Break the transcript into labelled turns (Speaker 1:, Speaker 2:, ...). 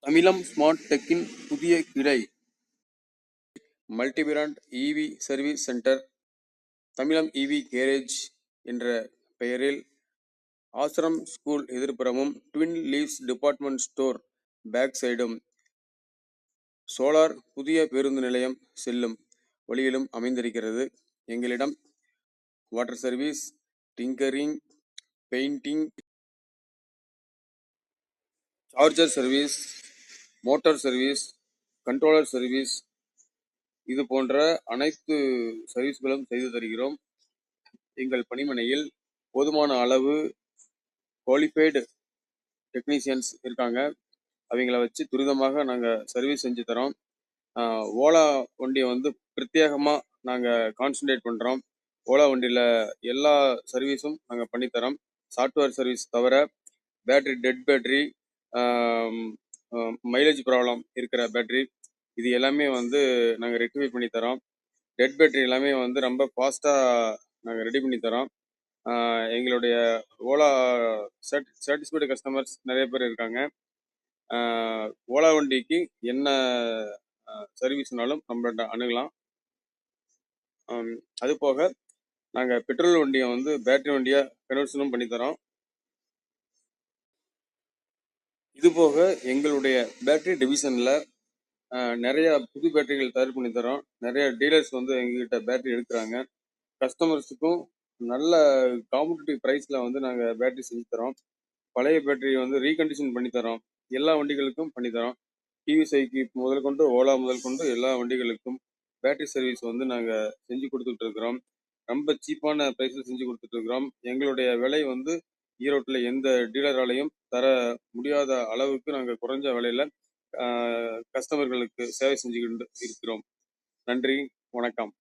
Speaker 1: அமிலம் ஸ்மார்ட் டெக்கின் புதிய கிளை multibrand EV service centre Tamizham EV garage என்ற பெயரில் ஆசிரம் ஸ்கூல் எதிர்ப்புறமும் twin leaves department store back சைடும் சோலார் புதிய பேருந்து நிலையம் செல்லும் வழியிலும் அமைந்திருக்கிறது. எங்களிடம் water service, tinkering, painting, charger service, motor service, controller service இது போன்ற அனைத்து சர்வீஸ்களும் செய்து தருகிறோம். எங்கள் பணிமனையில் போதுமான அளவு குவாலிஃபைடு டெக்னீஷியன்ஸ் இருக்காங்க. அவங்கள வச்சு துரிதமாக நாங்கள் சர்வீஸ் செஞ்சு தரோம். ஓலா வண்டியை வந்து பிரத்யேகமாக நாங்கள் கான்சன்ட்ரேட் பண்ணுறோம். ஓலா வண்டியில் எல்லா சர்வீஸும் நாங்கள் பண்ணித்தரோம். சாஃப்ட்வேர் சர்வீஸ் தவிர battery, dead battery, mileage problem இருக்கிற பேட்ரி இது எல்லாமே வந்து நாங்கள் ரெக்டிஃபை பண்ணி தரோம். டெட் பேட்ரி எல்லாமே வந்து ரொம்ப ஃபாஸ்ட்டாக நாங்கள் ரெடி பண்ணி தரோம். எங்களுடைய ஓலா சாட்டிஸ்ஃபைடு கஸ்டமர்ஸ் நிறைய பேர் இருக்காங்க. ஓலா வண்டிக்கு என்ன சர்வீஸ்னாலும் நம்மள்ட்ட அணுகலாம். அது போக நாங்கள் பெட்ரோல் வண்டியை வந்து பேட்டரி வண்டியாக கன்வர்ஷனும் பண்ணித்தரோம். இது போக எங்களுடைய பேட்டரி டிவிஷனில் நிறைய புது பேட்டரிகள் தயார் பண்ணி தரோம். நிறைய டீலர்ஸ் வந்து எங்ககிட்ட பேட்டரி எடுக்கிறாங்க. கஸ்டமர்ஸுக்கும் நல்ல காம்படிட்டிவ் ப்ரைஸில் வந்து நாங்கள் பேட்டரி செஞ்சு தரோம். பழைய பேட்டரி வந்து ரீகண்டிஷன் பண்ணி தரோம். எல்லா வண்டிகளுக்கும் பண்ணி தரோம். டிவிஎஸ்ஐக்கு முதல் கொண்டு ஓலா முதல் கொண்டு எல்லா வண்டிகளுக்கும் பேட்டரி சர்வீஸ் வந்து நாங்கள் செஞ்சு கொடுத்துட்டு இருக்கிறோம். ரொம்ப சீப்பான ப்ரைஸில் செஞ்சு கொடுத்துட்டு இருக்கிறோம். எங்களுடைய விலை வந்து ஈரோட்டில் எந்த டீலராலையும் தர முடியாத அளவுக்கு நாங்கள் குறைஞ்ச விலையில கஸ்டமர்களுக்கு சேவை செஞ்சுக்கிட்டு இருக்கிறோம். நன்றி, வணக்கம்.